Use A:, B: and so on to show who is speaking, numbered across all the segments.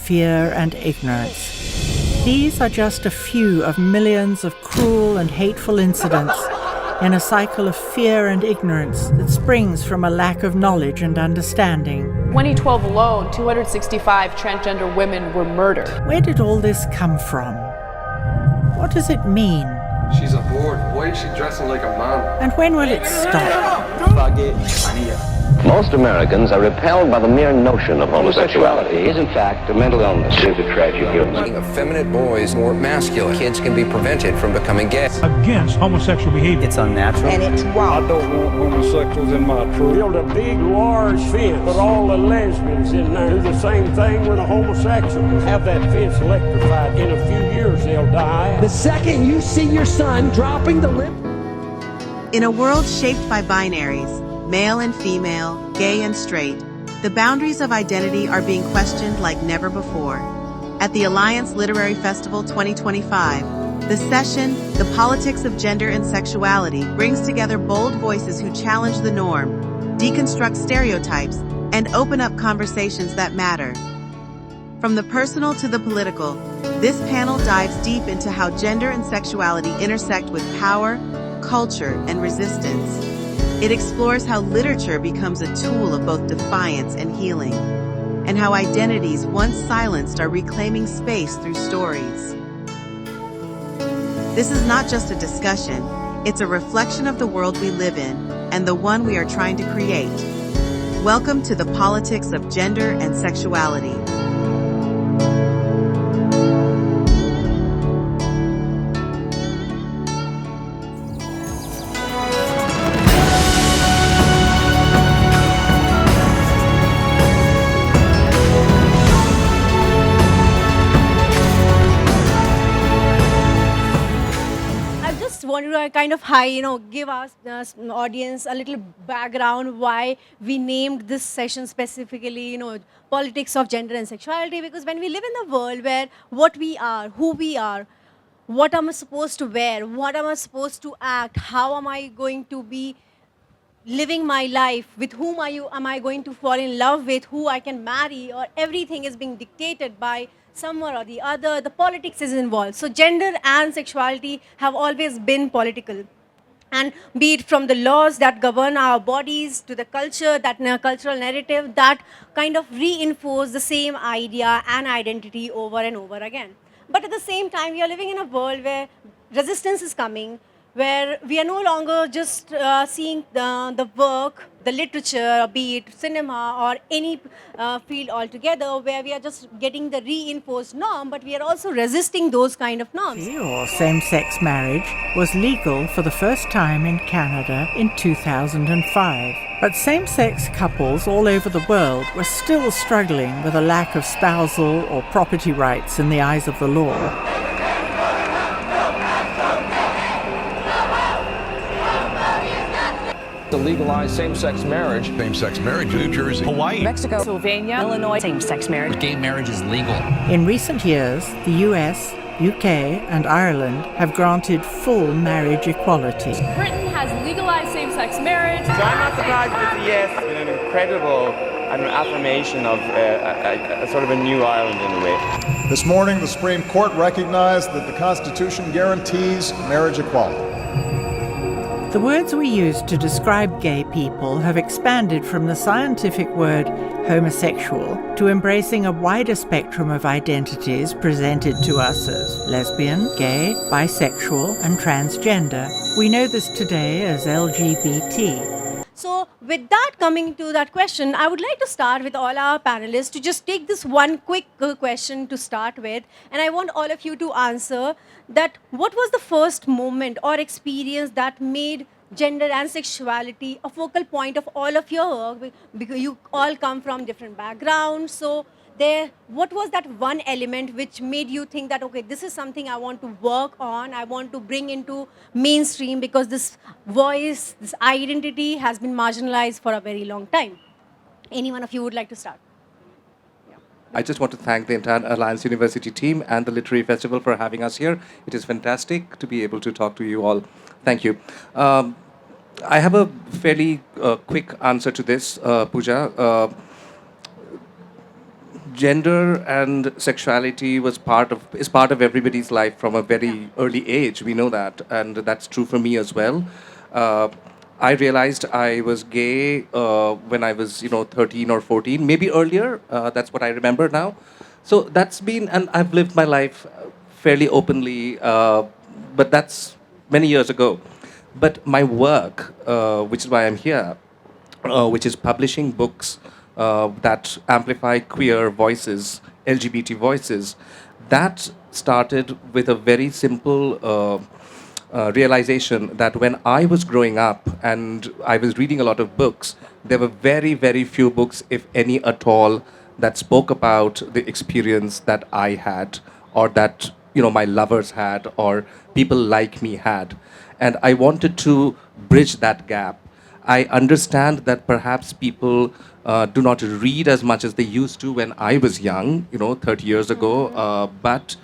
A: fear and ignorance. These are just a few of millions of cruel and hateful incidents in a cycle of fear and ignorance that springs from a lack of knowledge and understanding.
B: 2012 alone, 265 transgender women were murdered.
A: Where did all this come from? What does it mean?
C: She's aboard. Why is she dressing like a man?
A: And when will it stop?
D: Most Americans are repelled by the mere notion of homosexuality. It is, in fact, a mental illness. It is a tragic illness.
C: Making effeminate boys more masculine. Kids can be prevented from becoming gay.
E: Against homosexual behavior.
F: It's unnatural.
G: And it's wrong.
H: I don't want homosexuals in my troop.
I: Build a big, large fence. Put all the lesbians in there. Do the same thing with the homosexuals. Have that fence electrified. In a few years, they'll die.
J: The second you see your son dropping the lip.
K: In a world shaped by binaries, male and female, gay and straight, the boundaries of identity are being questioned like never before. At the Alliance Literary Festival 2025, the session, The Politics of Gender and Sexuality, brings together bold voices who challenge the norm, deconstruct stereotypes, and open up conversations that matter. From the personal to the political, this panel dives deep into how gender and sexuality intersect with power, culture, and resistance. It explores how literature becomes a tool of both defiance and healing, and how identities once silenced are reclaiming space through stories. This is not just a discussion, it's a reflection of the world we live in and the one we are trying to create. Welcome to the Politics of Gender and Sexuality.
G: Wanted to kind of give us the audience a little background why we named this session specifically, politics of gender and sexuality, because when we live in a world where what we are, who we are, what am I supposed to wear, what am I supposed to act, how am I going to be living my life, with whom am I going to fall in love with, who I can marry, or everything is being dictated by somewhere or the other, the politics is involved. So gender and sexuality have always been political. And be it from the laws that govern our bodies to the culture, that cultural narrative that kind of reinforce the same idea and identity over and over again. But at the same time, we are living in a world where resistance is coming, where we are no longer just seeing the work, the literature, be it cinema or any field altogether, where we are just getting the reinforced norm, but we are also resisting those kind of norms.
A: Or same-sex marriage was legal for the first time in Canada in 2005. But same-sex couples all over the world were still struggling with a lack of spousal or property rights in the eyes of the law.
H: To legalize same-sex marriage.
L: Same-sex marriage in New Jersey,
B: Hawaii, Mexico, Pennsylvania, Illinois.
F: Same-sex marriage.
L: Gay marriage is legal.
A: In recent years, the US, UK, and Ireland have granted full marriage equality.
B: Britain has legalized same-sex marriage.
M: So I'm not surprised with the yes. It's been an incredible affirmation of a sort of a new Ireland in a way.
N: This morning, the Supreme Court recognized that the Constitution guarantees marriage equality.
A: The words we use to describe gay people have expanded from the scientific word homosexual to embracing a wider spectrum of identities presented to us as lesbian, gay, bisexual, and transgender. We know this today as LGBT.
G: So with that, coming to that question, I would like to start with all our panelists to just take this one quick question to start with. And I want all of you to answer that what was the first moment or experience that made gender and sexuality a focal point of all of your work? Because you all come from different backgrounds. So what was that one element which made you think that, okay, this is something I want to work on, I want to bring into mainstream, because this voice, this identity has been marginalized for a very long time? Any one of you would like to start?
O: I just want to thank the entire Alliance University team and the Literary Festival for having us here. It is fantastic to be able to talk to you all. Thank you. I have a fairly quick answer to this, Puja. gender and sexuality is part of everybody's life from a very early age. We know that, and that's true for me as well. Uh, I realized I was gay when I was 13 or 14, maybe earlier. That's what I remember now. So that's been, and I've lived my life fairly openly, but that's many years ago. But my work, which is why I'm here, which is publishing books that amplify queer voices, LGBT voices, that started with a very simple realization that when I was growing up and I was reading a lot of books, there were very, very few books, if any at all, that spoke about the experience that I had, or that my lovers had, or people like me had. And I wanted to bridge that gap. I understand that perhaps people do not read as much as they used to when I was young, 30 years ago. But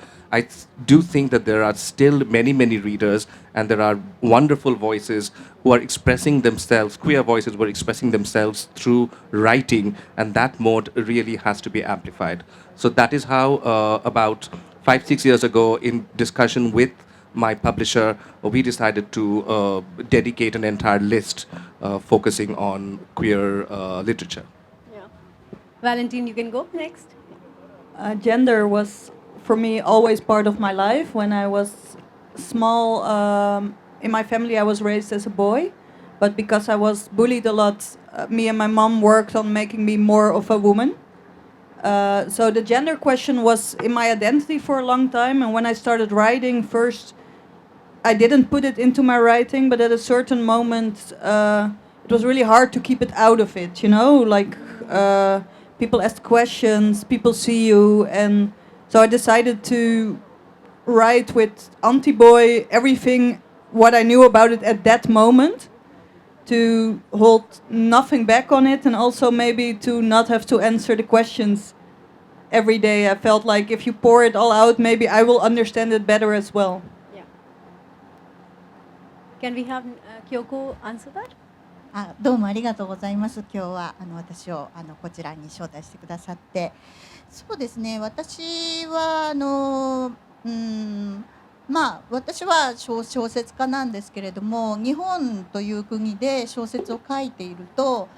O: do think that there are still many, many readers, and there are wonderful voices who are expressing themselves, queer voices who are expressing themselves through writing, and that mode really has to be amplified. So that is how, about 5, 6 years ago, in discussion with my publisher, we decided to dedicate an entire list focusing on queer literature.
G: Yeah. Valentine, you can go next.
F: Gender was, for me, always part of my life. When I was small, in my family, I was raised as a boy. But because I was bullied a lot, me and my mom worked on making me more of a woman. So the gender question was in my identity for a long time. And when I started writing, first, I didn't put it into my writing, but at a certain moment, it was really hard to keep it out of it, like people ask questions, people see you, and so I decided to write with anti-boy everything, what I knew about it at that moment, to hold nothing back on it, and also maybe to not have to answer the questions every day. I felt like if you pour it all out, maybe I will understand it better as well.
G: Can we have Kyoko answer that?
P: どうもありがとうございます。今日は私をこちらに招待してくださって、そうですね。私は私は小説家なんですけれども、日本という国で小説を書いていると、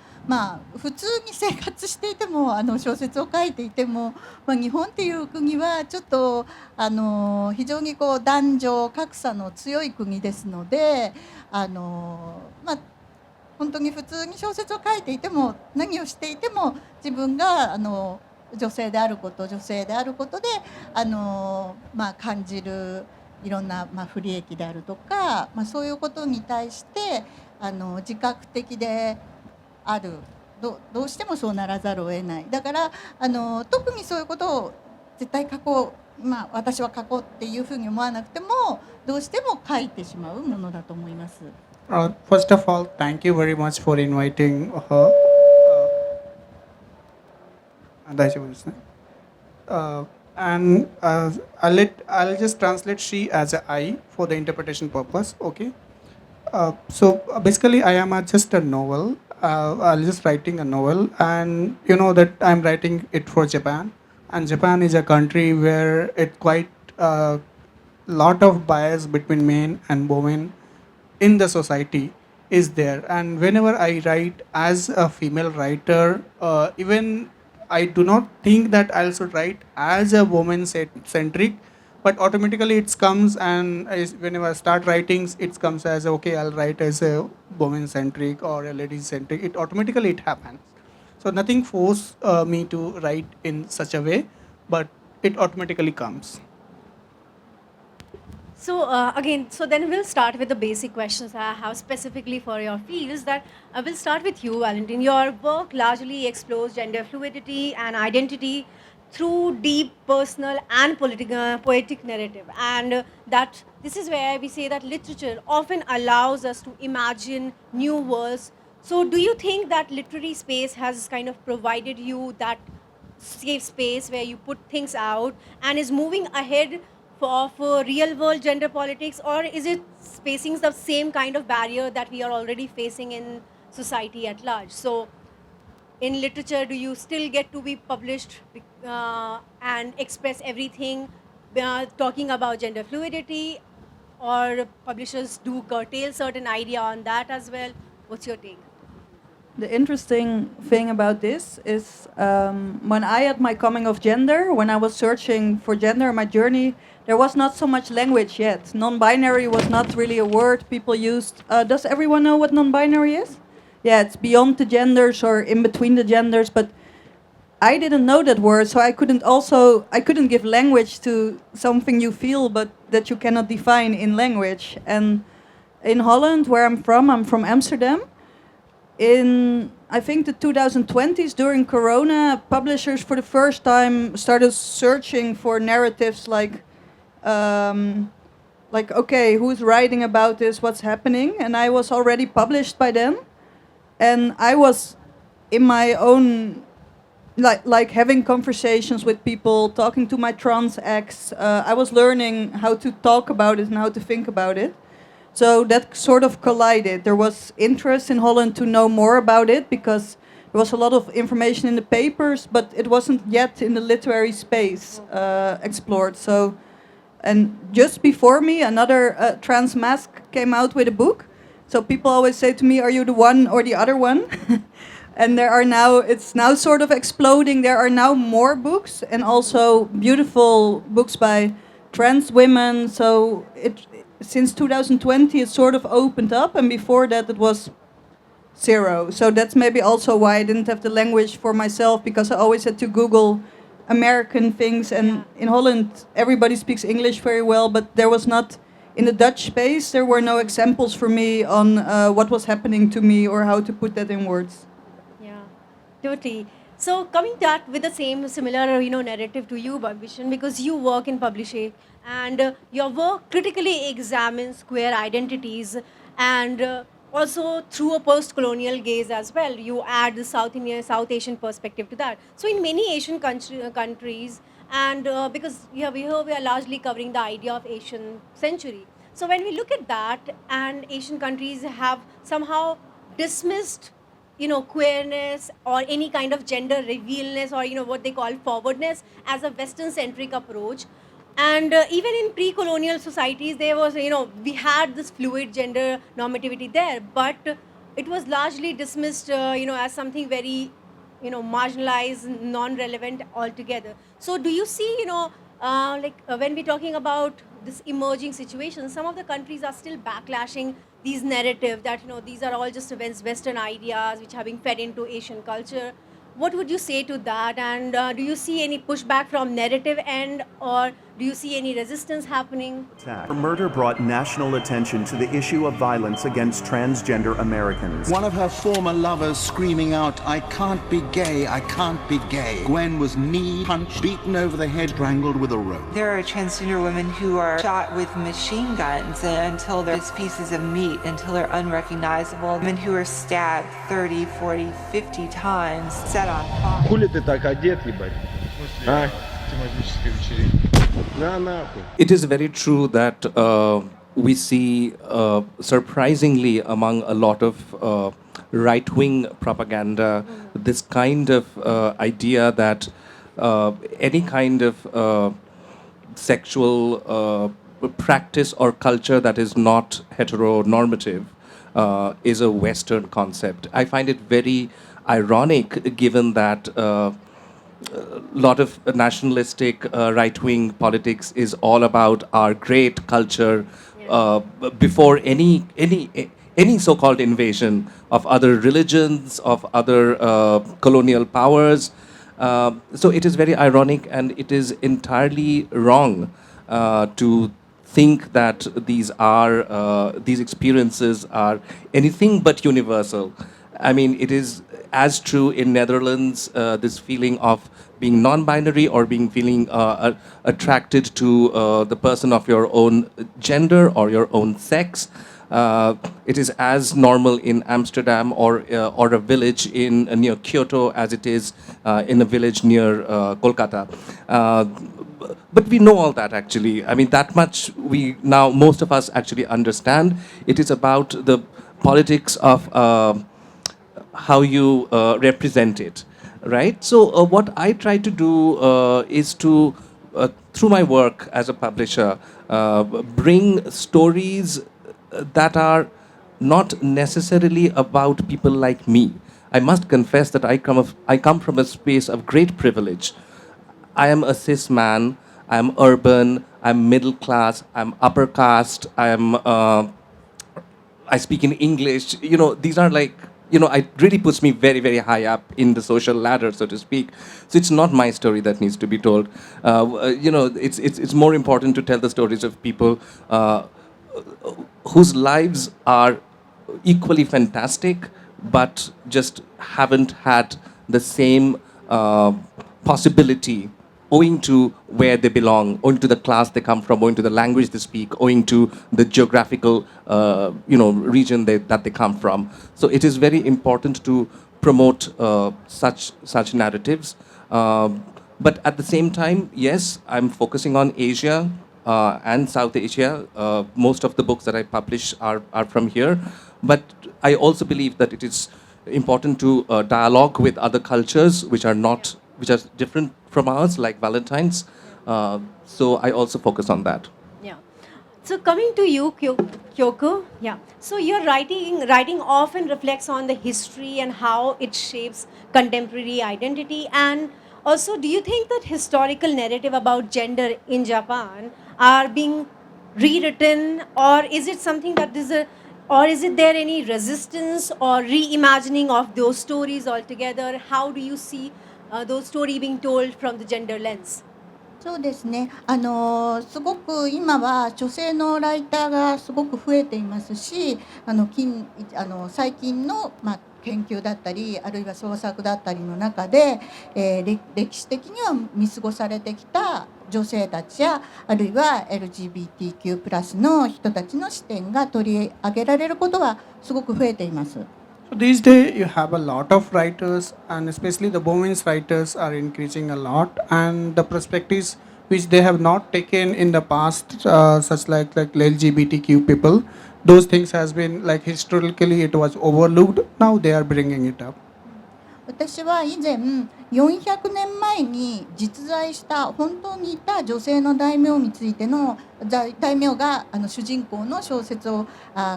P: 普通に生活していても小説を書いていても、日本っていう国はちょっと非常に男女格差の強い国ですので、本当に普通に小説を書いていても何をしていても自分が女性であることで感じるいろんな不利益であるとか、そういうことに対して自覚的である。どうしてもそうならざるを得ない。だから特にそういうことを絶対書こう、私は書こうっていうふうに思わなくてもどうしても書いてしまうものだと思います。
Q: First of all, thank you very much for inviting her. And I'll just translate she as a I for the interpretation purpose. Okay. So basically, I am just a novel. I'm just writing a novel, and you know that I'm writing it for Japan, and Japan is a country where it quite lot of bias between men and women in the society is there. And whenever I write as a female writer, even I do not think that I should write as a woman centric, but automatically it comes, and whenever I start writing, it comes as okay, I'll write as a woman centric or a lady centric. It automatically happens. So nothing forces me to write in such a way, but it automatically comes.
G: So again, so then we'll start with the basic questions I have specifically for your fields. That we'll start with you, Valentine. Your work largely explores gender fluidity and identity through deep personal and poetic narrative, and that this is where we say that literature often allows us to imagine new worlds. So do you think that literary space has kind of provided you that safe space where you put things out and is moving ahead for real world gender politics, or is it facing the same kind of barrier that we are already facing in society at large? So in literature, do you still get to be published and express everything talking about gender fluidity, or publishers do curtail certain idea on that as well? What's your take?
F: The interesting thing about this is when I had my coming of gender, when I was searching for gender in my journey, there was not so much language yet. Non-binary was not really a word people used. Does everyone know what non-binary is? Yeah, it's beyond the genders or in between the genders, but I didn't know that word, so I couldn't give language to something you feel but that you cannot define in language. And in Holland, where I'm from Amsterdam. In, I think, the 2020s, during Corona, publishers for the first time started searching for narratives like, okay, who's writing about this, what's happening? And I was already published by then. And I was in my own, like having conversations with people, talking to my trans ex. I was learning how to talk about it and how to think about it. So that sort of collided. There was interest in Holland to know more about it because there was a lot of information in the papers, but it wasn't yet in the literary space explored. So, and just before me, another trans mask came out with a book. So people always say to me, "Are you the one or the other one?" And it's now sort of exploding. There are now more books and also beautiful books by trans women. So since 2020, it sort of opened up, and before that, it was zero. So that's maybe also why I didn't have the language for myself, because I always had to Google American things. And in Holland, everybody speaks English very well, but there was not, in the Dutch space, there were no examples for me on what was happening to me or how to put that in words.
G: Yeah, totally. So coming that with the similar narrative to you, Bishan, because you work in publishing and your work critically examines queer identities and also through a post-colonial gaze as well. You add the South Asian perspective to that. So in many Asian countries, and because we are largely covering the idea of Asian century. So when we look at that, and Asian countries have somehow dismissed queerness or any kind of gender revealness or what they call forwardness as a Western-centric approach. And even in pre-colonial societies, there was, we had this fluid gender normativity there, but it was largely dismissed, as something very, marginalized, non-relevant altogether. So do you see, when we're talking about this emerging situation, some of the countries are still backlashing these narratives that, these are all just Western ideas which are being fed into Asian culture. What would you say to that? And do you see any pushback from narrative end, or do you see any resistance happening?
R: Her murder brought national attention to the issue of violence against transgender Americans.
S: One of her former lovers screaming out, "I can't be gay, I can't be gay." Gwen was kneed, punched, beaten over the head, strangled with a rope.
T: There are transgender women who are shot with machine guns until they're just pieces of meat, until they're unrecognizable. Women who are stabbed 30, 40, 50 times, set on fire.
I: Хули ты так одет, ебать? А?
O: It is very true that we see, surprisingly, among a lot of right-wing propaganda, this kind of idea that any kind of sexual practice or culture that is not heteronormative is a Western concept. I find it very ironic, given that a lot of nationalistic right-wing politics is all about our great culture before any so-called invasion of other religions, of other colonial powers. So it is very ironic, and it is entirely wrong to think that these experiences are anything but universal. I mean, it is as true in Netherlands, this feeling of being non-binary or feeling attracted to the person of your own gender or your own sex. It is as normal in Amsterdam or a village near Kyoto as it is in a village near Kolkata. But we know all that, actually. I mean, that much most of us actually understand. It is about the politics of how you represent it, right? So what I try to do is to, through my work as a publisher, bring stories that are not necessarily about people like me. I must confess that I come from a space of great privilege. I am a cis man. I'm urban. I'm middle class. I'm upper caste. I speak in English. These are like, it really puts me very, very high up in the social ladder, so to speak. So it's not my story that needs to be told. It's more important to tell the stories of people whose lives are equally fantastic, but just haven't had the same possibility owing to where they belong, owing to the class they come from, owing to the language they speak, owing to the geographical region that they come from. So it is very important to promote such narratives. But at the same time, yes, I'm focusing on Asia and South Asia. Most of the books that I publish are from here. But I also believe that it is important to dialogue with other cultures which are different from ours, like Valentine's. So I also focus on that.
G: Yeah. So coming to you, Kyoko, yeah. So your writing often reflects on the history and how it shapes contemporary identity. And also, do you think that historical narrative about gender in Japan are being rewritten, or is it something that or is it there any resistance or reimagining of those stories altogether? How do you see those stories being told from the gender lens?
P: そうですね。すごく今は女性のライターがすごく増えていますし、最近の研究だったり、あるいは創作だったりの中で、歴史的には見過ごされてきた女性たちや、あるいは LGBTQ+ の人たちの視点が取り上げられることはすごく増えています。
Q: So these days you have a lot of writers, and especially the women's writers are increasing a lot, and the perspectives which they have not taken in the past, such like LGBTQ people, those things has been like historically it was overlooked. Now they are bringing it up.
P: 私は以前400年前に実在した本当にいた女性の大名についての大名が主人公の小説を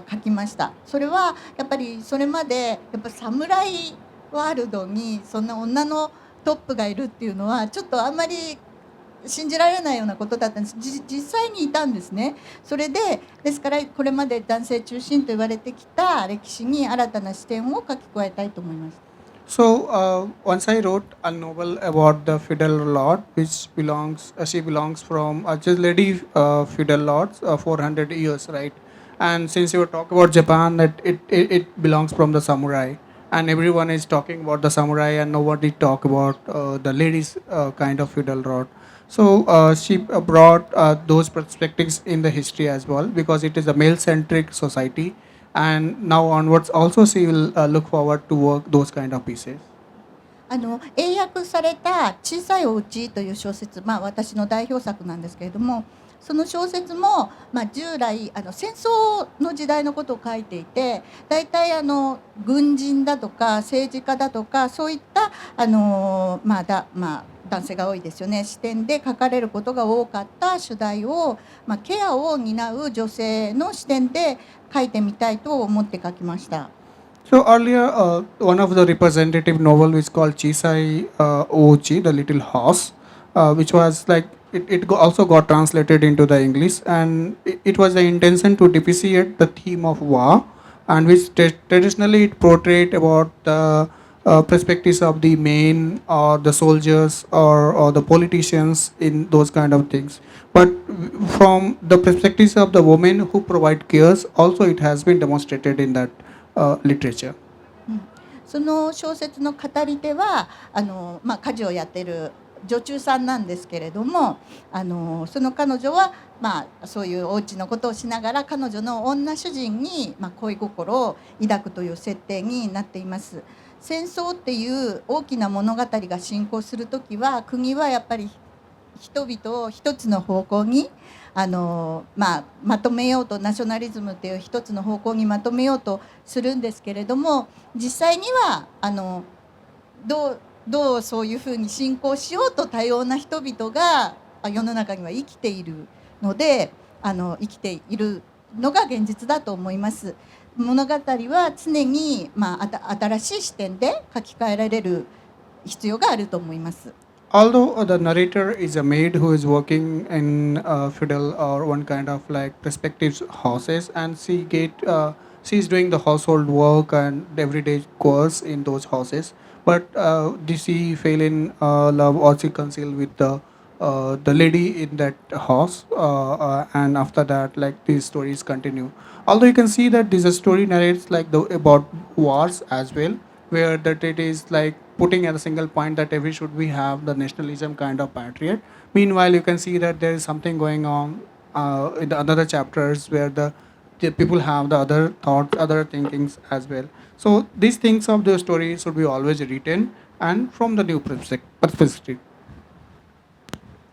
P: 書きました。それはやっぱりそれまでやっぱ侍ワールドにそんな女のトップがいるっていうのはちょっとあんまり信じられないようなことだったんです。実際にいたんですね。それですからこれまで男性中心と言われてきた歴史に新たな視点を書き加えたいと思います。
Q: So once I wrote a novel about the feudal lord, which she belongs from just lady feudal lords 400 years, right? And since you were talking about Japan, that it belongs from the samurai, and everyone is talking about the samurai, and nobody talk about the ladies kind of feudal lord. So she brought those perspectives in the history as well, because it is a male-centric society. And now onwards also she will look forward to work those kind of pieces.
P: 英訳された「小さいお家」という小説、私の代表作なんですけれども、その小説も、従来戦争の時代のことを書いていて、大体軍人だとか政治家だとかそういった男性が多いですよね、視点で書かれることが多かった主題を、ケアを担う女性の視点で書いてみたいと思って書きました。
Q: So earlier, one of the representative novel is called Chisai Ochi, the Little Horse, which was like also got translated into the English, and it was the intention to depreciate the theme of war, and which traditionally it portrayed about the perspectives of the men or the soldiers or the politicians in those kind of things. But from the perspectives of the women who provide cares, also it has been demonstrated in that literature.
P: その小説の語り手は家事をやっている女中さんなんですけれども、その彼女はそういうお家のことをしながら彼女の女主人に恋心を抱くという設定になっています。戦争っていう大きな物語が進行するときは国はやっぱり人々を一つの方向にまとめようと、ナショナリズムという一つの方向にまとめようとするんですけれども、実際にはどうそういうふうに進行しようと多様な人々が世の中には生きているので、生きているのが現実だと思います。物語は常に、新しい視点で書き換えられる必要があると思います。
Q: Although the narrator is a maid who is working in a feudal or one kind of like perspective houses, and she is doing the household work and everyday chores in those houses, but did she fail in love or she conceal with the lady in that house, and after that like these stories continue. Although you can see that this story narrates like about wars as well, where that it is like putting at a single point that every should we have the nationalism kind of patriot. Meanwhile, you can see that there is something going on in the other chapters where the people have the other thoughts, other thinkings as well. So these things of the story should be always written and from the new perspective.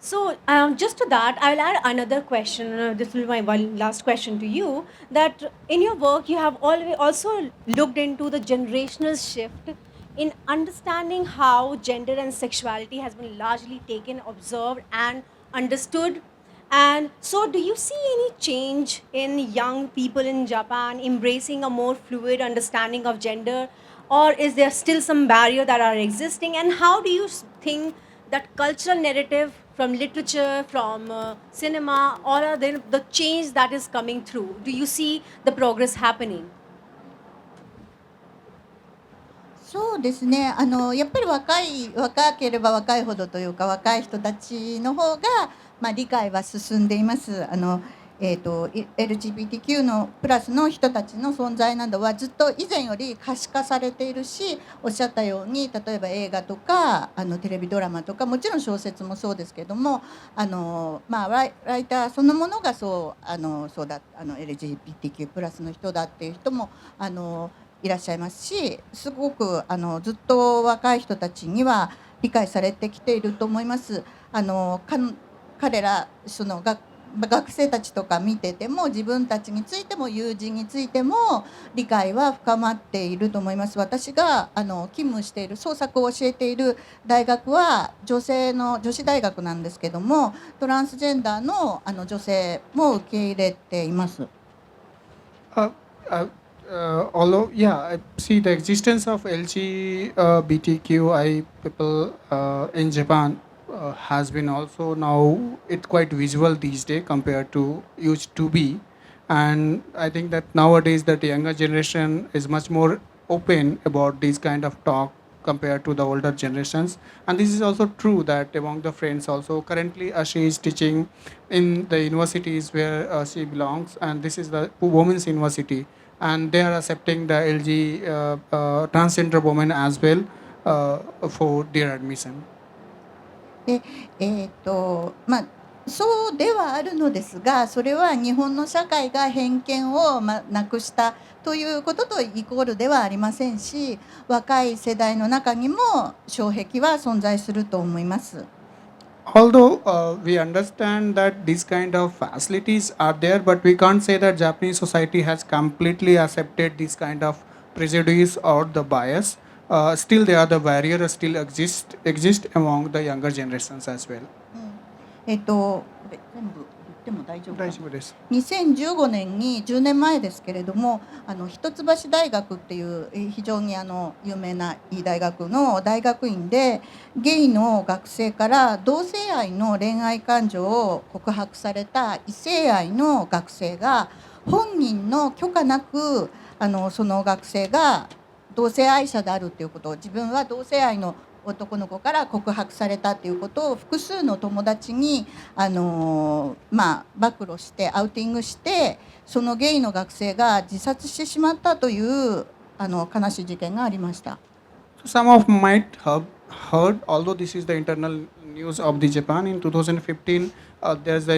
G: So just to that, I'll add another question. This will be my one last question to you. That in your work, you have always also looked into the generational shift in understanding how gender and sexuality has been largely taken, observed, and understood. And so, do you see any change in young people in Japan embracing a more fluid understanding of gender, or is there still some barrier that are existing? And how do you think that cultural narrative from literature, from cinema, or are the change that is coming through? Do you see the progress happening?
P: そうですね、やっぱり若ければ若いほどというか、若い人たちの方が、理解は進んでいます。LGBTQ のプラスの人たちの存在などはずっと以前より可視化されているし、おっしゃったように例えば映画とかテレビドラマとか、もちろん小説もそうですけども、ライターそのものがそうだLGBTQ プラスの人だっていう人もいらっしゃいますし、すごくずっと若い人たちには理解されてきていると思います。彼ら学生たちとか見てても、自分たちについても友人についても理解は深まっていると思います。私が勤務している創作を教えている大学は女子大学なんですけども、トランスジェンダーの女性も受け入れています。
Q: Although, yeah, I see the existence of LGBTQI people in Japan has been also now it's quite visual these days compared to used to be, and I think that nowadays that the younger generation is much more open about these kind of talk compared to the older generations. And this is also true that among the friends also currently she is teaching in the universities where she belongs, and this is the women's university, and they are accepting the LG transgender women as well for their admission.
P: でそうではあるのですが、それは日本の社会が偏見をなくしたということとイコールではありませんし、若い世代の中にも障壁は存在すると思います。
Q: Although we understand that these kind of facilities are there, but we can't say that Japanese society has completely accepted this kind of prejudice or the bias. Still, there are the barriers still exist among the younger generations as well.
P: 全部言っても大丈夫かな。
Q: 大丈夫です。
P: 2015年に10年前ですけれども、一橋大学っていう非常に有名ないい大学の大学院で、ゲイの学生から同性愛の恋愛感情を告白された異性愛の学生が、本人の許可なくその学生が同性愛者であるということを、自分は同性愛の男の子から告白されたということを複数の友達に暴露してアウティングして、そのゲイの学生が自殺してしまったという悲しい事件がありました。
Q: Some of might have heard, although this is the internal news of the Japan in 2015, there's a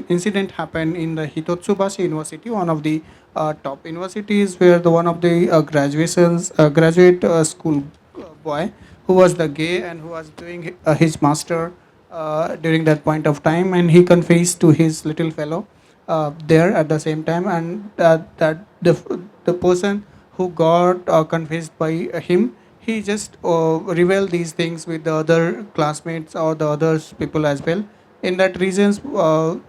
Q: incident happened in the Hitotsubashi University, one of the top universities, where one of the graduate school boy who was the gay and who was doing his master during that point of time, and he confessed to his little fellow there at the same time, and that the person who got confessed by him, he just revealed these things with the other classmates or the other people as well. In that reasons, the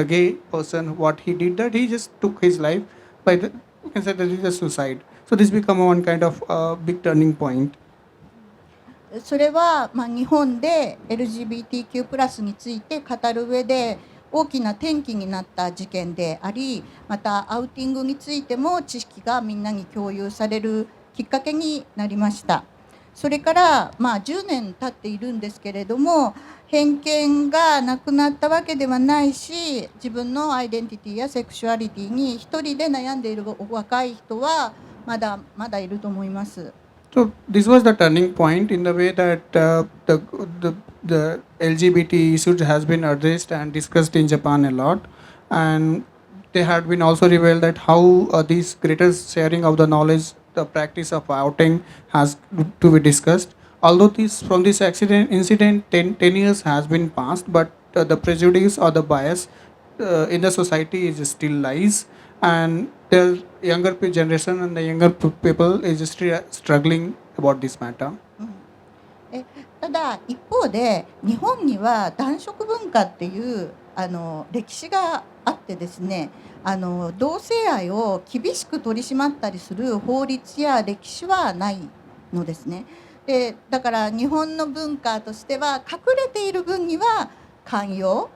Q: gay person, what he did, that he just took his life by the, you can say that it is suicide. So this become one kind of big turning point.
P: それは、日本で LGBTQ+ について語る上で大きな転機になった事件であり、またアウティングについても知識がみんなに共有されるきっかけになりました。それから、10年経っているんですけれども、偏見がなくなったわけではないし、自分のアイデンティティやセクシュアリティに一人で悩んでいる若い人はまだいると思います。
Q: So this was the turning point in the way that the LGBT issue has been addressed and discussed in Japan a lot, and they had been also revealed that how this greater sharing of the knowledge, the practice of outing has to be discussed. Although from this incident 10 years has been passed, but the prejudice or the bias in the society is still lies, and the younger generation and the younger people is still struggling about this matter.
P: ただ一方で日本には男色文化っていう歴史があってですね、同性愛を厳しく取り締まったりする法律や歴史はないのですね。でだから日本の文化としては隠れている分には寛容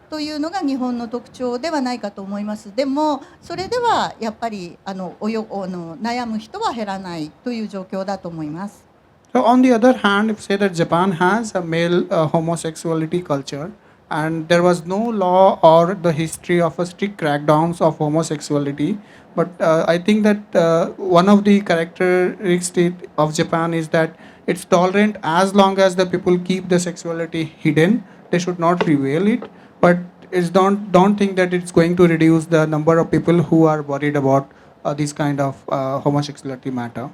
P: というのが日本の特徴ではないかと思います。でもそれではやっぱり悩む人は減らないという状況だと思います。
Q: So on the other hand, if say that Japan has a male homosexuality culture, and there was no law or the history of a strict crackdowns of homosexuality, but I think that one of the characteristics of Japan is that it's tolerant as long as the people keep the sexuality hidden. They should not reveal it, but it's don't think that it's going to reduce the number of people who are worried about this kind of homosexuality matter.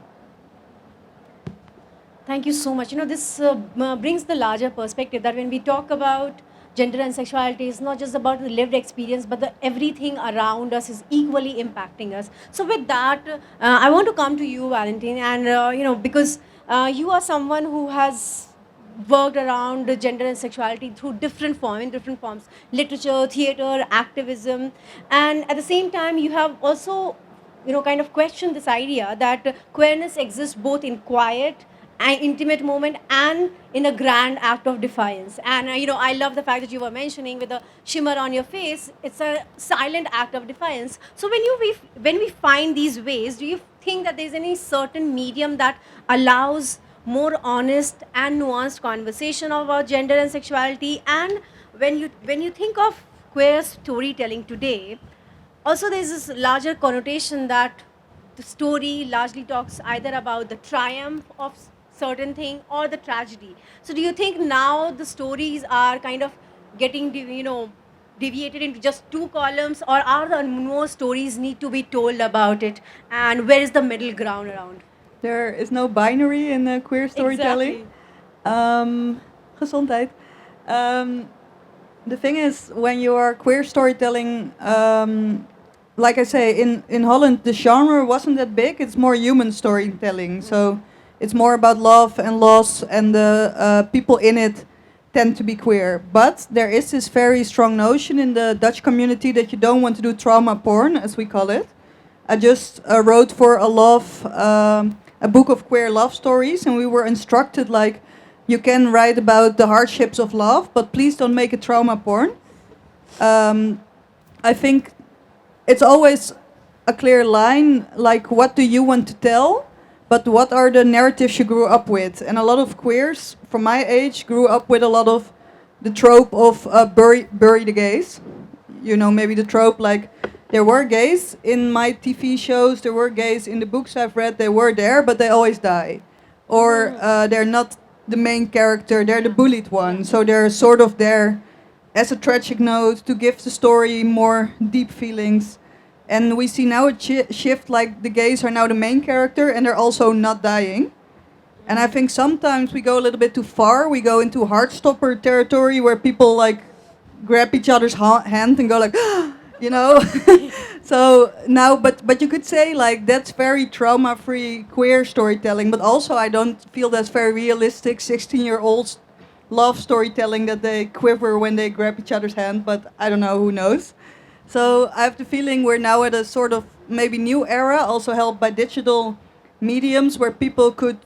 G: Thank you so much. This brings the larger perspective that when we talk about gender and sexuality, it's not just about the lived experience, but everything around us is equally impacting us. So with that, I want to come to you, Valentine, and because you are someone who has worked around gender and sexuality through different forms, literature, theater, activism, and at the same time, you have also, kind of questioned this idea that queerness exists both in quiet an intimate moment and in a grand act of defiance. And I love the fact that you were mentioning with the shimmer on your face, it's a silent act of defiance. So when we find these ways, do you think that there's any certain medium that allows more honest and nuanced conversation about gender and sexuality? And when you think of queer storytelling today, also there's this larger connotation that the story largely talks either about the triumph of certain thing or the tragedy. So do you think now the stories are kind of getting deviated into just two columns, or are there more stories need to be told about it, and where is the middle ground around?
F: There is no binary in queer storytelling. Gezondheid. The thing is, when you are queer storytelling, like I say, in Holland, the genre wasn't that big. It's more human storytelling. So it's more about love and loss, and the people in it tend to be queer. But there is this very strong notion in the Dutch community that you don't want to do trauma porn, as we call it. I just wrote for a book of queer love stories, and we were instructed, like, you can write about the hardships of love, but please don't make it trauma porn. I think it's always a clear line, like, what do you want to tell? But what are the narratives you grew up with? And a lot of queers from my age grew up with a lot of the trope of bury the gays. Maybe the trope, like, there were gays in my TV shows, there were gays in the books I've read, they were there, but they always die. Or they're not the main character, they're the bullied one. So they're sort of there as a tragic note to give the story more deep feelings. And we see now a shift, like the gays are now the main character and they're also not dying. And I think sometimes we go a little bit too far. We go into heartstopper territory where people like grab each other's hand and go like, you know. So now, but you could say like that's very trauma-free queer storytelling. But also, I don't feel that's very realistic 16-year-olds love storytelling that they quiver when they grab each other's hand. But I don't know, who knows. So I have the feeling we're now at a sort of maybe new era, also helped by digital mediums, where people could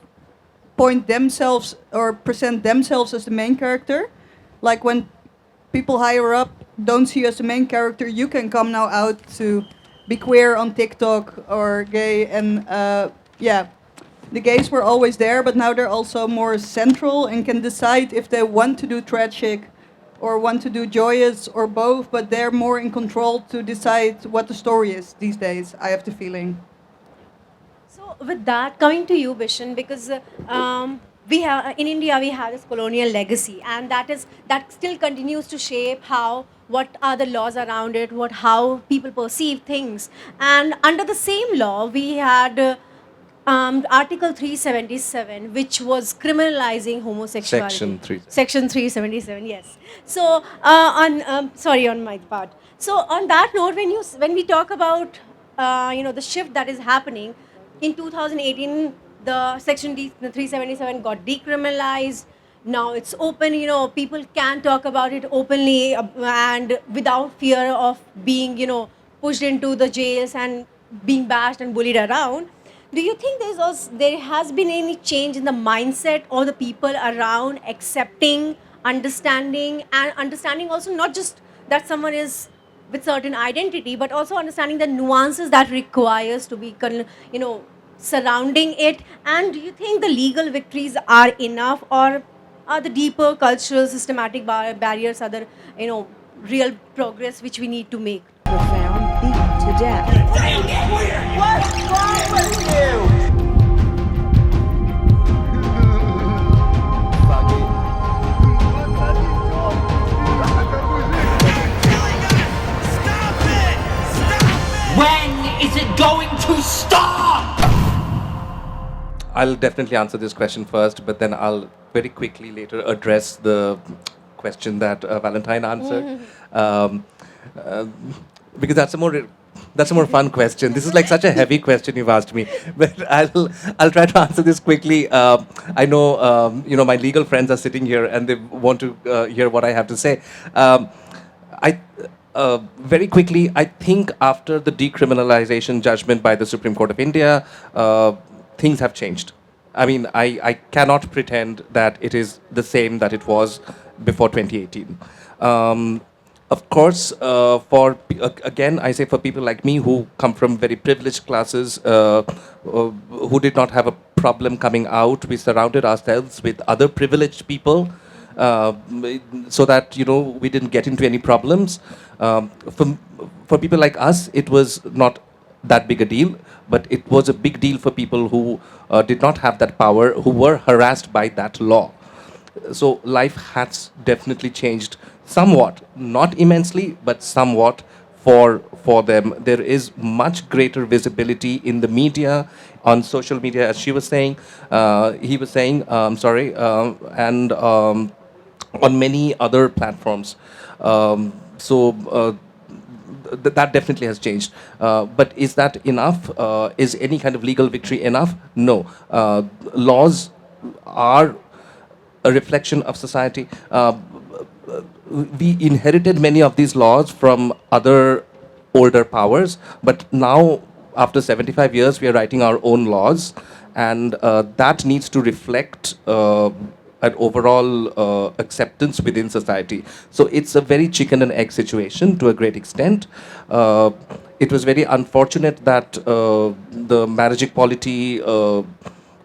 F: point themselves or present themselves as the main character. Like when people higher up don't see you as the main character, you can come now out to be queer on TikTok or gay. And yeah, the gays were always there, but now they're also more central and can decide if they want to do tragic or want to do joyous or both, but they're more in control to decide what the story is these days, I have the feeling.
G: So with that, coming to you, Bishan, because we have in India we have this colonial legacy, and that still continues to shape what are the laws around it, how people perceive things. And under the same law, we had Article 377, which was criminalizing homosexuality. Section 377, yes. So on my part. So on that note, when we talk about the shift that is happening in 2018, the Section 377 got decriminalized. Now it's open. People can talk about it openly and without fear of being pushed into the jails and being bashed and bullied around. Do you think there has been any change in the mindset of the people around accepting, understanding, and understanding also not just that someone is with certain identity, but also understanding the nuances that requires to be, surrounding it? And do you think the legal victories are enough, or are the deeper cultural, systematic barriers are the, real progress which we need to make?
U: Profound beat to death.
V: What's wrong with you?
J: When is it going to stop?
O: I'll definitely answer this question first, but then I'll very quickly later address the question that Valentine answered. Because that's a more fun question. This is like such a heavy question you've asked me, but I'll try to answer this quickly. I know my legal friends are sitting here and they want to hear what I have to say. Very quickly, I think after the decriminalization judgment by the Supreme Court of India, things have changed. I mean, I cannot pretend that it is the same that it was before 2018. Of course, again, I say for people like me who come from very privileged classes, who did not have a problem coming out, we surrounded ourselves with other privileged people so that, we didn't get into any problems. For people like us, it was not that big a deal, but it was a big deal for people who did not have that power, who were harassed by that law. So life has definitely changed somewhat, not immensely, but somewhat for them. There is much greater visibility in the media, on social media, as he was saying, and on many other platforms. That definitely has changed. But is that enough? Is any kind of legal victory enough? No. Laws are a reflection of society. We inherited many of these laws from other older powers, but now, after 75 years, we are writing our own laws, and that needs to reflect an overall acceptance within society. So it's a very chicken and egg situation to a great extent. It was very unfortunate that the marriage equality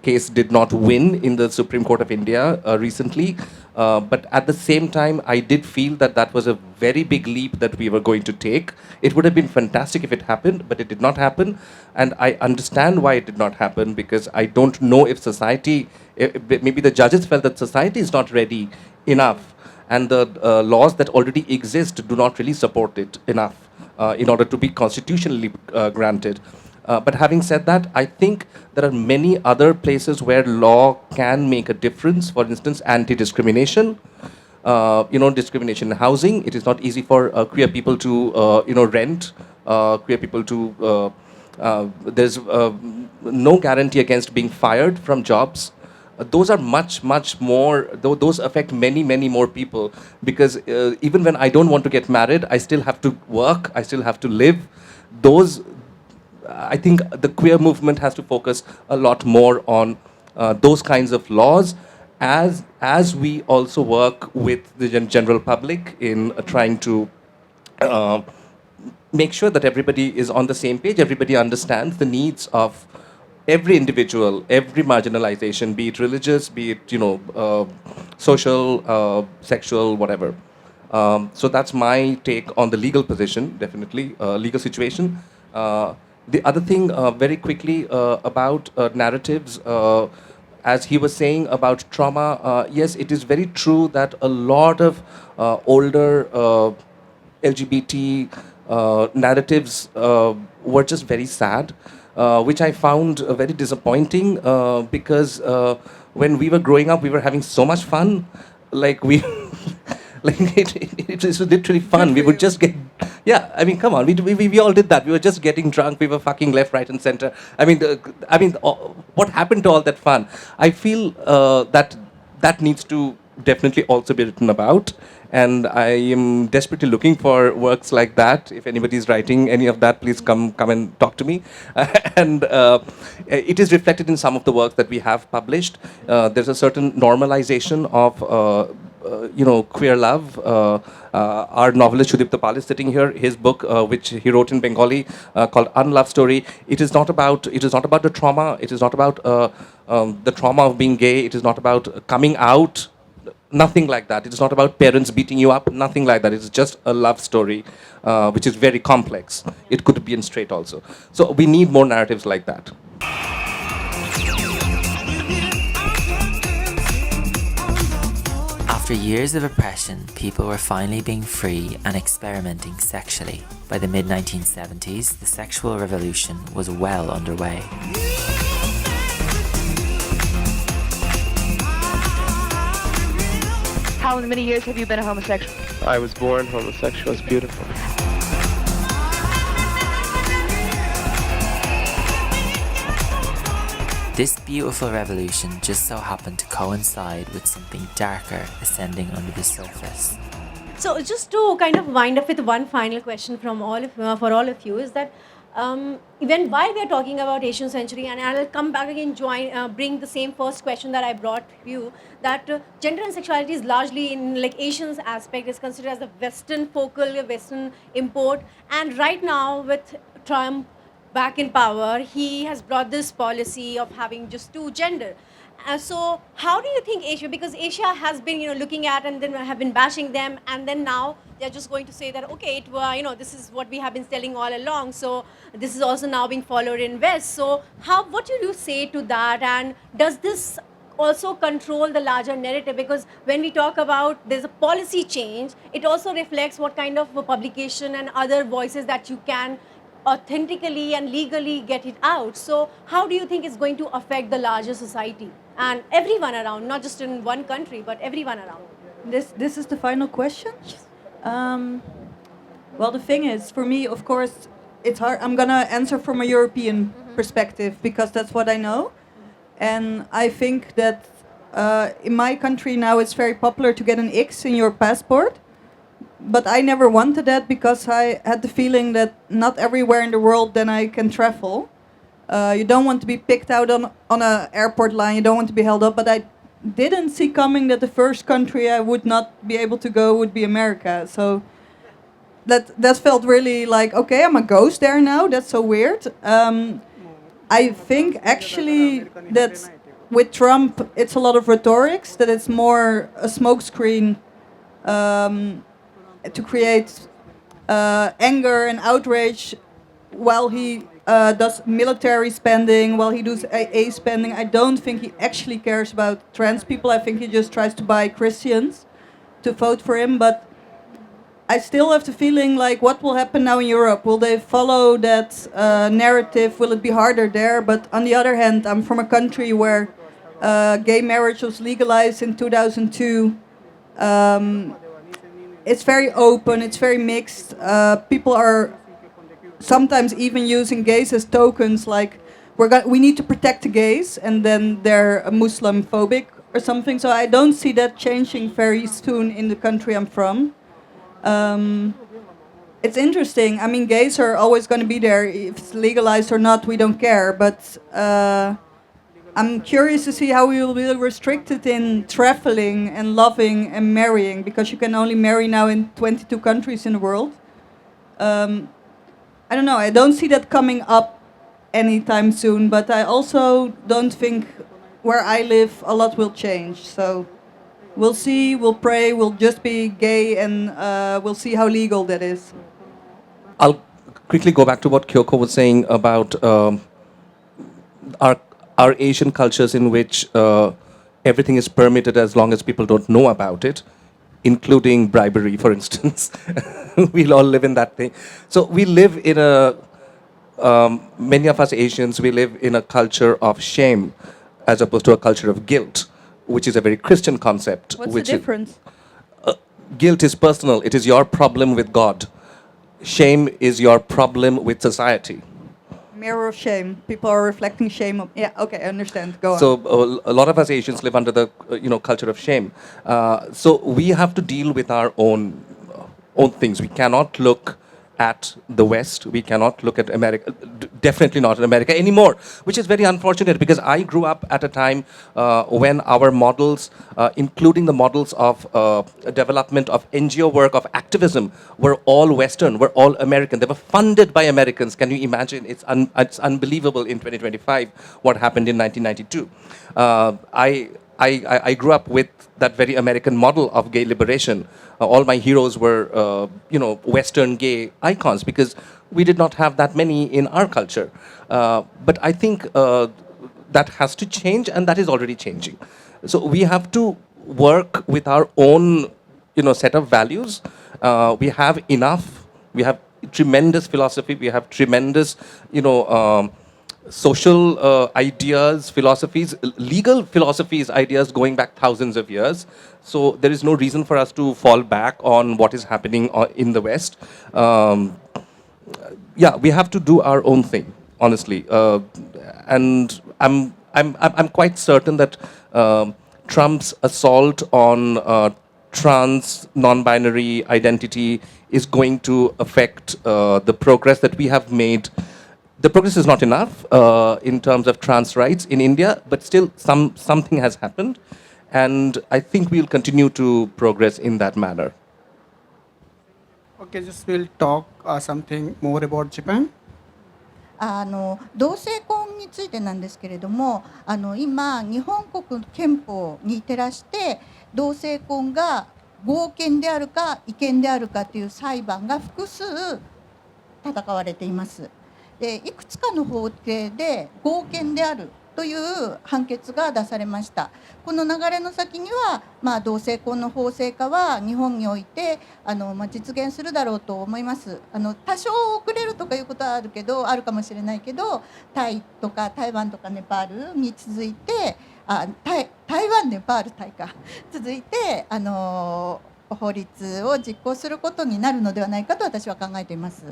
O: case did not win in the Supreme Court of India recently. But at the same time, I did feel that was a very big leap that we were going to take. It would have been fantastic if it happened, but it did not happen. And I understand why it did not happen, because I don't know if society, maybe the judges felt that society is not ready enough. And the laws that already exist do not really support it enough in order to be constitutionally granted. But having said that, I think there are many other places where law can make a difference. For instance, anti-discrimination. Discrimination in housing. It is not easy for queer people to, rent. Queer people to. There's no guarantee against being fired from jobs. Those are much more. Those affect many more people, because even when I don't want to get married, I still have to work. I still have to live. Those. I think the queer movement has to focus a lot more on those kinds of laws, as we also work with the general public in trying to make sure that everybody is on the same page, everybody understands the needs of every individual, every marginalization, be it religious, be it social, sexual, whatever. So that's my take on the legal position, definitely, legal situation. The other thing, very quickly, about narratives, as he was saying about trauma, yes, it is very true that a lot of older LGBT narratives were just very sad, which I found very disappointing, because when we were growing up, we were having so much fun. Like it was literally fun. We would just get, yeah. I mean, come on, we all did that. We were just getting drunk. We were fucking left, right, and center. I mean, what happened to all that fun? I feel that needs to definitely also be written about, and I am desperately looking for works like that. If anybody is writing any of that, please come and talk to me. And it is reflected in some of the works that we have published. There's a certain normalization of queer love. Our novelist Sudipta Pal is sitting here. His book, which he wrote in Bengali, called Unloved Story. It is not about the trauma. It is not about the trauma of being gay. It is not about coming out. Nothing like that. It is not about parents beating you up. Nothing like that. It's just a love story, which is very complex. It could be in straight also. So we need more narratives like that.
C: After years of oppression, people were finally being free and experimenting sexually. By the mid-1970s, the sexual revolution was well underway.
B: How many years have you been a homosexual?
M: I was born homosexual. It's beautiful.
C: This beautiful revolution just so happened to coincide with something darker ascending under the surface.
G: So just to kind of wind up with one final question from for all of you, is that even while we are talking about Asian century, and I'll come back again, bring the same first question that I brought you, that gender and sexuality is largely in like Asian's aspect is considered as a Western focal, Western import, and right now with Trump back in power, he has brought this policy of having just two gender. So how do you think Asia, because Asia has been looking at and then have been bashing them, and then now they're just going to say that okay, this is what we have been telling all along, so this is also now being followed in West. So what do you say to that, and does this also control the larger narrative? Because when we talk about there's a policy change, it also reflects what kind of a publication and other voices that you can authentically and legally get it out. So how do you think it's going to affect the larger society and everyone around, not just in one country, but everyone around?
F: This is the final question? Well, the thing is, for me, of course, it's hard. I'm going to answer from a European perspective, because that's what I know. And I think that in my country now it's very popular to get an X in your passport. But I never wanted that, because I had the feeling that not everywhere in the world then I can travel. You don't want to be picked out on an airport line, you don't want to be held up, but I didn't see coming that the first country I would not be able to go would be America. So that felt really like, okay, I'm a ghost there now, that's so weird. I think actually that with Trump it's a lot of rhetorics, that it's more a smokescreen to create anger and outrage while he does military spending, while he does AA spending. I don't think he actually cares about trans people. I think he just tries to buy Christians to vote for him. But I still have the feeling like, what will happen now in Europe? Will they follow that narrative? Will it be harder there? But on the other hand, I'm from a country where gay marriage was legalized in 2002. It's very open, it's very mixed. People are sometimes even using gays as tokens, like we need to protect the gays, and then they're Muslim phobic or something. So I don't see that changing very soon in the country I'm from. It's interesting. I mean, gays are always going to be there. If it's legalized or not, we don't care. But I'm curious to see how we will be restricted in traveling and loving and marrying, because you can only marry now in 22 countries in the world. I don't know. I don't see that coming up anytime soon. But I also don't think where I live a lot will change. So we'll see. We'll pray. We'll just be gay, and we'll see how legal that is.
O: I'll quickly go back to what Kyoko was saying about our Asian cultures, in which everything is permitted as long as people don't know about it, including bribery, for instance. We'll all live in that thing. So we live in many of us Asians, we live in a culture of shame as opposed to a culture of guilt, which is a very Christian concept.
F: What's the difference?
O: Guilt is personal. It is your problem with God. Shame is your problem with society.
F: Mirror of shame. People are reflecting shame. Yeah, okay, I understand. Go on.
O: So a lot of us Asians live under the culture of shame. So we have to deal with our own things. We cannot look at the West. We cannot look at America. Definitely not in America anymore, which is very unfortunate, because I grew up at a time when our models, including the models of development of NGO work, of activism, were all Western, were all American. They were funded by Americans. Can you imagine? It's unbelievable in 2025 what happened in 1992. I grew up with that very American model of gay liberation. All my heroes were, Western gay icons, because we did not have that many in our culture. But I think that has to change, and that is already changing. So we have to work with our own, set of values. We have enough. We have tremendous philosophy. We have tremendous, social ideas, philosophies, legal philosophies, ideas going back thousands of years. So there is no reason for us to fall back on what is happening in the West. We have to do our own thing, honestly. And I'm quite certain that Trump's assault on trans, non-binary identity is going to affect the progress that we have made. The progress is not enough in terms of trans rights in India, but still something has happened, and I think we'll continue to progress in that manner.
Q: Okay, just we'll talk something more about Japan.
P: 同性婚についてなんですけれども、今日本国憲法に照らして同性婚が合憲であるか違憲であるかという裁判が複数戦われています。でいくつかの法廷で合憲であるという判決が出されました。この流れの先には、同性婚の法制化は日本において実現するだろうと思います。多少遅れるとかいうことはあるかもしれないけど、タイとか台湾とかネパールに続いて台湾ネパールタイか続いて法律を実行することになるのではないかと私は考えています。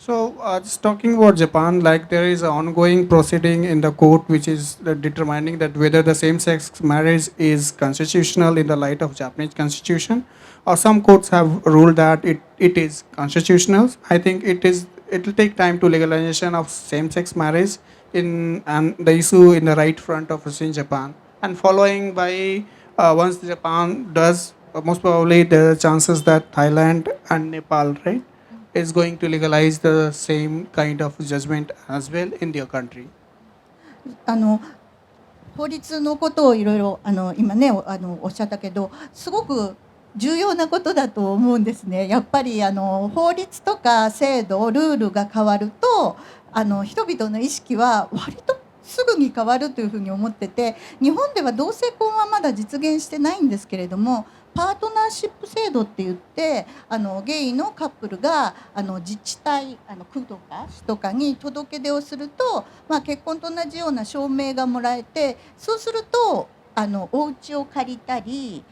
Q: So, just talking about Japan, like there is an ongoing proceeding in the court which is determining that whether the same-sex marriage is constitutional in the light of Japanese constitution, or some courts have ruled that it is constitutional. I think it will take time to legalization of same-sex marriage and the issue in the right front of us in Japan. And following by once Japan does, most probably there are chances that Thailand and Nepal, right, is going to legalize the same kind of judgment as well in their country.
P: 法律のことをいろいろ今ねおっしゃったけど、すごく重要なことだと思うんですね。やっぱり法律とか制度、ルールが変わると人々の意識は割とすぐに変わるというふうに思ってて、日本では同性婚はまだ実現してないんですけれども、パートナーシップ制度って言ってゲイのカップルが自治体区とか市とかに届け出をすると、結婚と同じような証明がもらえて、そうするとお家を借りたり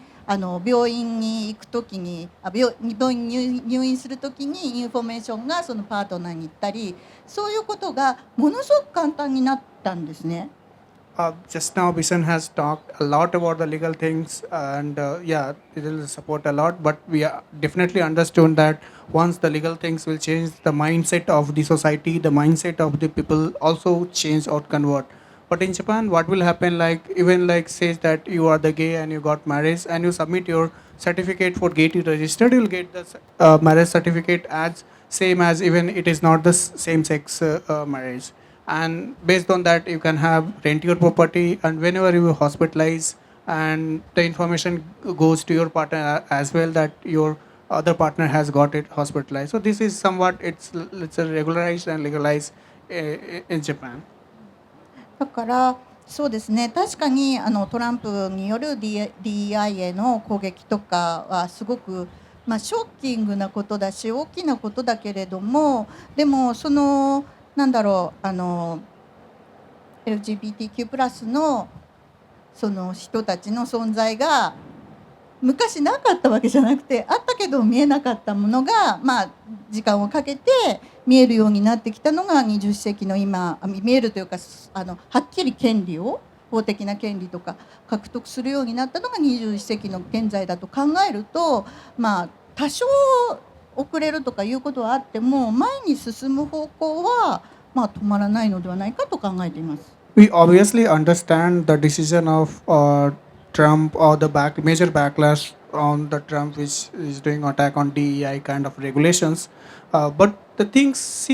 P: 病院に行くときに病院に入院するときにインフォメーションがそのパートナーに行ったり、そういうことがものすごく簡単になったんですね。
Q: Just now, Bishan has talked a lot about the legal things, and yeah, it will support a lot. But we definitely understood that once the legal things will change, the mindset of the society, the mindset of the people also change or convert. But in Japan, what will happen? Like even like says that you are the gay and you got married, and you submit your certificate for gay to registered, you will get the marriage certificate as same as even it is not the same sex marriage. And based on that you can have rent your property, and whenever you hospitalize, and the information goes to your partner as well that your other partner has got it hospitalized. So this is somewhat it's a regularized and legalized in Japan.
P: だからそうですね、確かにトランプによる DEI への攻撃とかはすごく、ショッキングなことだし大きなことだけれども、でもそのなんだろうLGBTQ+ のその人たちの存在が昔なかったわけじゃなくて、あったけど見えなかったものが、時間をかけて見えるようになってきたのが20世紀の今、見えるというかはっきり権利を法的な権利とか獲得するようになったのが21世紀の現在だと考えると、多少遅れるとかいうことはあっても前に進む方向は止まらないのではないかと考えています。
Q: We obviously understand the decision of Trump or the major backlash on the Trump which is doing attack on DEI kind of regulations, but the things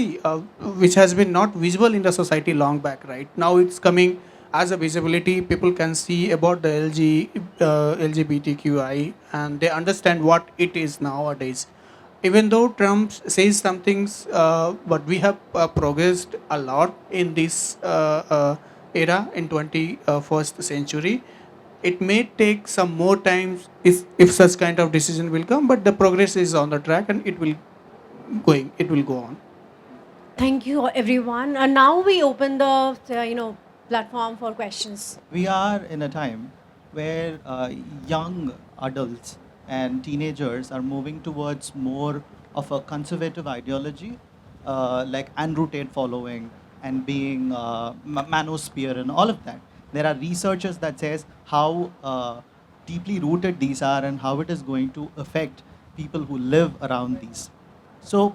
Q: which has been not visible in the society long back, right now it's coming as a visibility. People can see about the LGBTQI and they understand what it is nowadays. Even though Trump says some things, but we have progressed a lot in this era in 21st century. It may take some more time if such kind of decision will come, but the progress is on the track and it will go on.
G: Thank you, everyone. Now we open the platform for questions.
D: We are in a time where young adults and teenagers are moving towards more of a conservative ideology, like Andrew Tate following and being manosphere and all of that. There are researchers that says how deeply rooted these are and how it is going to affect people who live around these. So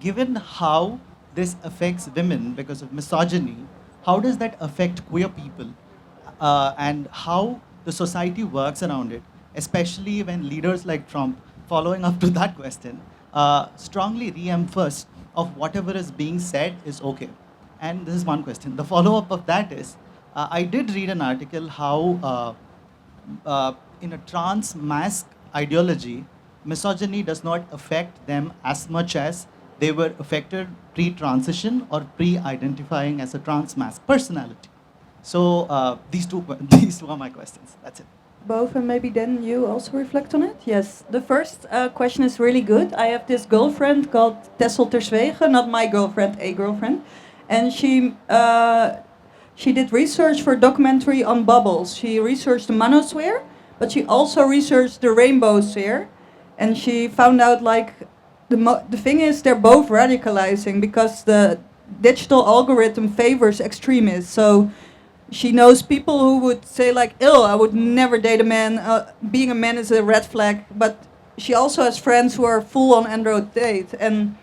D: given how this affects women because of misogyny, how does that affect queer people and how the society works around it, especially when leaders like Trump, following up to that question, strongly re-emphasize of whatever is being said is okay. And this is one question. The follow-up of that is, I did read an article how in a trans mask ideology, misogyny does not affect them as much as they were affected pre-transition or pre-identifying as a trans mask personality. So these two are my questions. That's it.
F: Both, and maybe then you also reflect on it? Yes. The first question is really good. I have this girlfriend called Tessel Terswegen, not my girlfriend, a girlfriend. And she did research for a documentary on bubbles. She researched the manosphere, but she also researched the rainbow sphere. And she found out like the thing is they're both radicalizing because the digital algorithm favors extremists. So she knows people who would say like, I would never date a man. Being a man is a red flag. But she also has friends who are full on Android date. And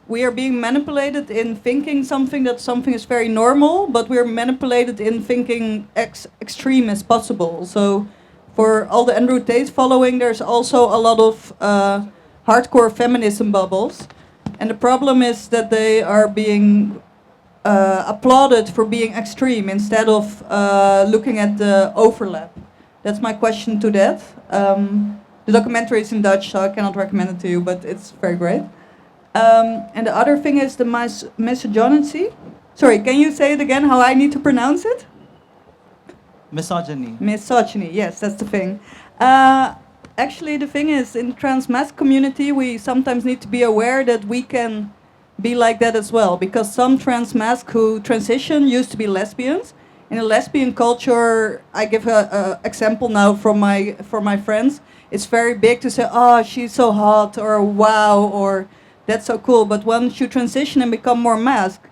F: we are being manipulated in thinking something is very normal, but we're manipulated in thinking extreme as possible. So for all the Andrew Tate following, there's also a lot of hardcore feminism bubbles. And the problem is that they are being applauded for being extreme instead of looking at the overlap. That's my question to that. The documentary is in Dutch, so I cannot recommend it to you, but it's very great. And the other thing is the misogyny. Sorry, can you say it again, how I need to pronounce it?
D: Misogyny.
F: Misogyny, yes, that's the thing. Actually, the thing is, in trans mask community, we sometimes need to be aware that we can be like that as well, because some trans masc who transition used to be lesbians. In a lesbian culture, I give a example now from my friends. It's very big to say, "Oh, she's so hot," or "Wow," or "That's so cool." But once you transition and become more masked,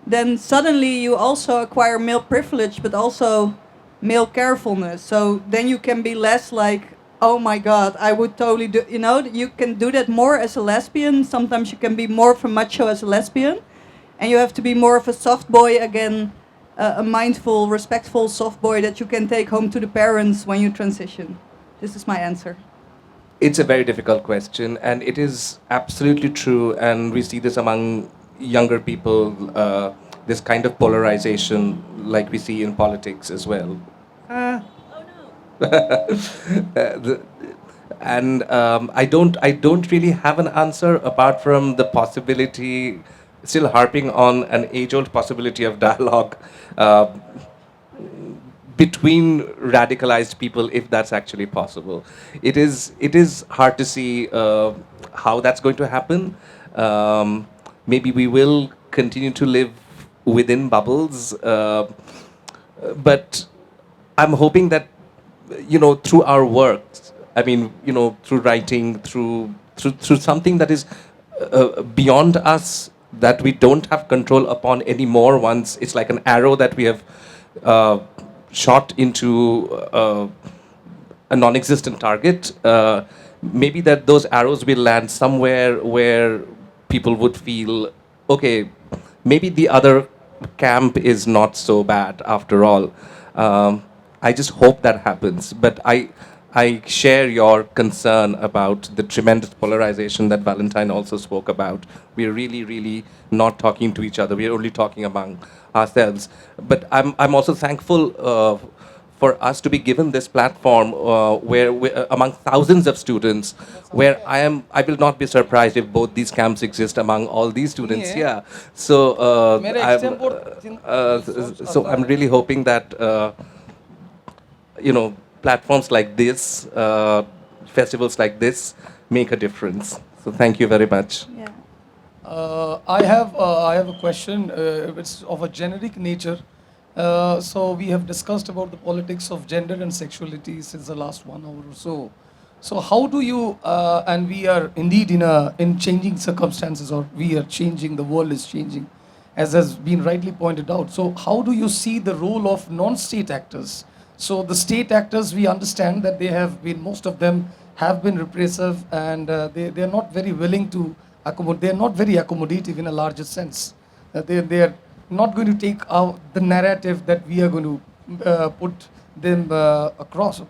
F: then suddenly you also acquire male privilege, but also male carefulness. So then you can be less like, "Oh my God, I would totally do." You know, you can do that more as a lesbian. Sometimes you can be more of a macho as a lesbian, and you have to be more of a soft boy again, a mindful, respectful soft boy that you can take home to the parents when you transition. This is my answer.
O: It's a very difficult question, and it is absolutely true. And we see this among younger people, this kind of polarization, like we see in politics as well. And I don't really have an answer apart from the possibility, still harping on an age-old possibility of dialogue between radicalized people, if that's actually possible. It is hard to see how that's going to happen. Maybe we will continue to live within bubbles, but I'm hoping that, through our works, I mean, through writing, through something that is beyond us, that we don't have control upon anymore. Once it's like an arrow that we have shot into a non-existent target. Maybe that those arrows will land somewhere where people would feel, okay, maybe the other camp is not so bad after all. I just hope that happens. But I share your concern about the tremendous polarization that Valentine also spoke about. We're really, really not talking to each other. We're only talking among ourselves. But I'm also thankful for us to be given this platform where among thousands of students, where I will not be surprised if both these camps exist among all these students here. So I'm really hoping that platforms like this, festivals like this, make a difference. So thank you very much.
F: Yeah.
E: I have a question. It's of a generic nature. So we have discussed about the politics of gender and sexuality since the last 1 hour or so. So how do you, and we are indeed in changing circumstances, or we are changing, the world is changing, as has been rightly pointed out. So how do you see the role of non-state actors? So the state actors, we understand that they have been, most of them have been repressive, and they are not very willing to accommodate, they are not very accommodative in a larger sense. They are not going to take out the narrative that we are going to put them across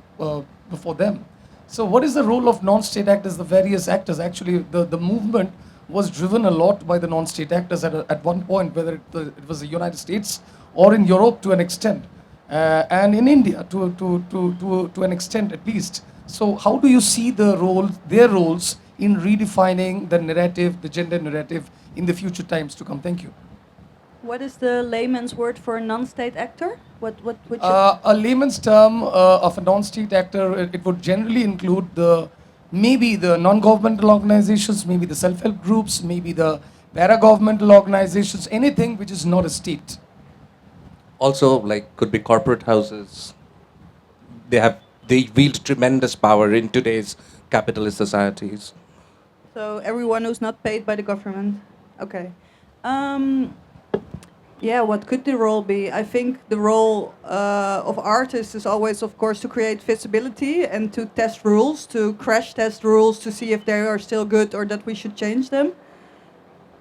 E: before them. So what is the role of non-state actors, the various actors? Actually, the movement was driven a lot by the non-state actors at one point, whether it was the United States or in Europe to an extent, and in India to an extent at least. So how do you see their roles in redefining the narrative, the gender narrative, in the future times to come? Thank you.
F: What is the layman's word for a non-state actor? Which
E: a layman's term of a non-state actor, it would generally include maybe the non-governmental organizations, maybe the self-help groups, maybe the para-governmental organizations, anything which is not a state.
O: Also, like, could be corporate houses. They wield tremendous power in today's capitalist societies.
F: So everyone who's not paid by the government. Okay. Yeah, what could the role be? I think the role of artists is always, of course, to create visibility and to test rules, to crash test rules to see if they are still good or that we should change them.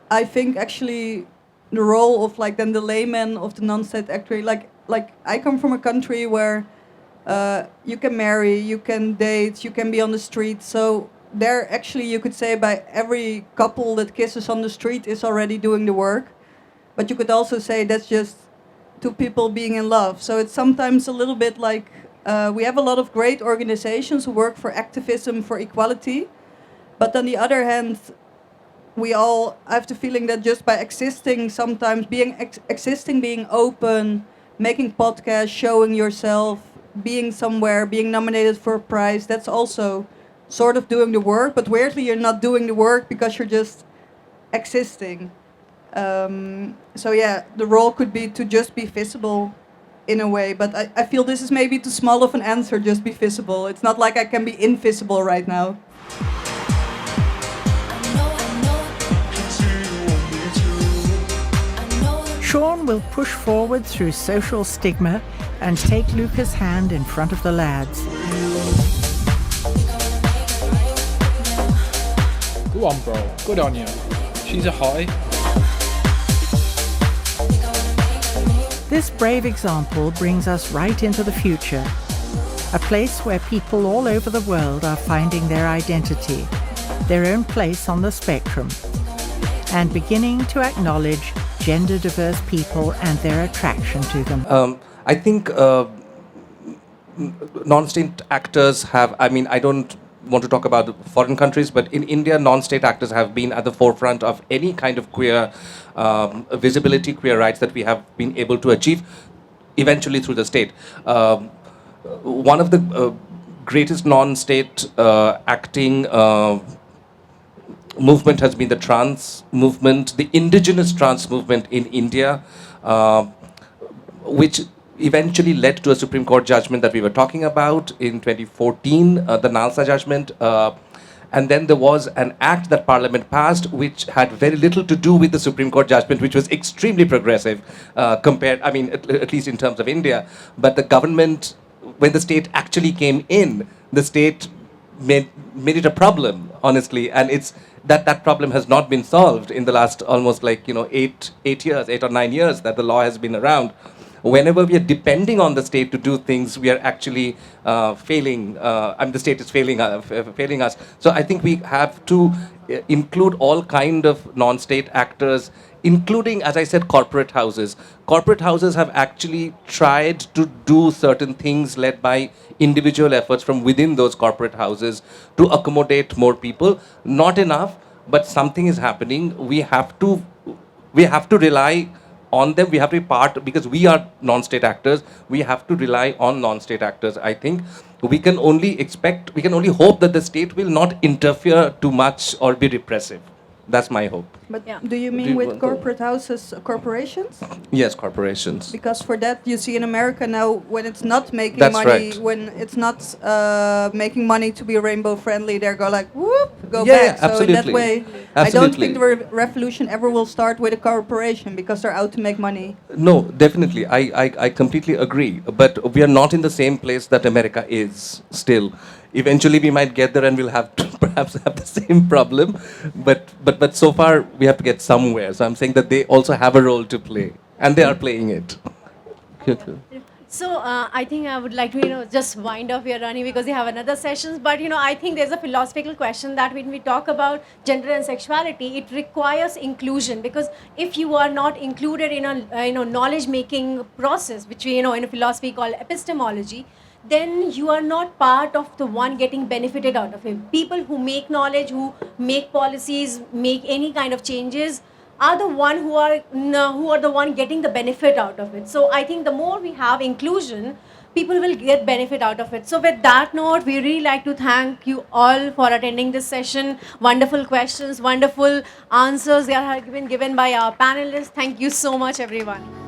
F: I think actually the role of like then the layman of the non-state actor, like I come from a country where you can marry, you can date, you can be on the street. So there actually you could say by every couple that kisses on the street is already doing the work. But you could also say that's just two people being in love. So it's sometimes a little bit like we have a lot of great organizations who work for activism, for equality. But on the other hand, we all have the feeling that just by existing, sometimes being being open, making podcasts, showing yourself, being somewhere, being nominated for a prize, that's also sort of doing the work, but weirdly you're not doing the work because you're just existing. So yeah, the role could be to just be visible in a way, but I feel this is maybe too small of an answer, just be visible. It's not like I can be invisible right now.
A: Sean will push forward through social stigma and take Luca's hand in front of the lads.
H: Go on, bro. Good on you. She's a hottie.
A: This brave example brings us right into the future, a place where people all over the world are finding their identity, their own place on the spectrum, and beginning to acknowledge gender-diverse people and their attraction to them.
O: I think non-state actors have, I don't want to talk about foreign countries, but in India, non-state actors have been at the forefront of any kind of queer visibility, queer rights that we have been able to achieve, eventually through the state. One of the greatest non-state acting movement has been the trans movement, the indigenous trans movement in India, which eventually led to a Supreme Court judgment that we were talking about in 2014, the Nalsa judgment. And then there was an act that Parliament passed which had very little to do with the Supreme Court judgment, which was extremely progressive compared, at least in terms of India. But the government, when the state actually came in, the state made it a problem, honestly. And it's that problem has not been solved in the last almost 8 or 9 years that the law has been around. Whenever we are depending on the state to do things, we are actually failing. The state is failing us. So I think we have to include all kind of non-state actors, including, as I said, corporate houses. Corporate houses have actually tried to do certain things led by individual efforts from within those corporate houses to accommodate more people. Not enough, but something is happening. We have to rely on them. We have to be part, because we are non-state actors, we have to rely on non-state actors. I think we can only hope that the state will not interfere too much or be repressive. That's my hope.
F: But do you mean with corporate houses, corporations?
O: Yes, corporations.
F: Because for that, you see in America now, when it's not making
O: That's
F: money,
O: right.
F: when it's not making money to be rainbow friendly, they go like, whoop, go
O: Yeah,
F: back. So
O: absolutely.
F: in that way, I don't think the revolution ever will start with a corporation because they're out to make money.
O: No, definitely. I completely agree. But we are not in the same place that America is still. Eventually we might get there and we'll have to perhaps have the same problem. But so far we have to get somewhere. So I'm saying that they also have a role to play. And they are playing it.
G: So I think I would like to, just wind up. We are running because we have another sessions. But, I think there's a philosophical question that when we talk about gender and sexuality, it requires inclusion. Because if you are not included in a, knowledge-making process, which we, in a philosophy called epistemology, then you are not part of the one getting benefited out of it. People who make knowledge, who make policies, make any kind of changes, are the one who are the one getting the benefit out of it. So I think the more we have inclusion, people will get benefit out of it. So with that note, we really like to thank you all for attending this session. Wonderful questions, wonderful answers that have been given by our panelists. Thank you so much, everyone.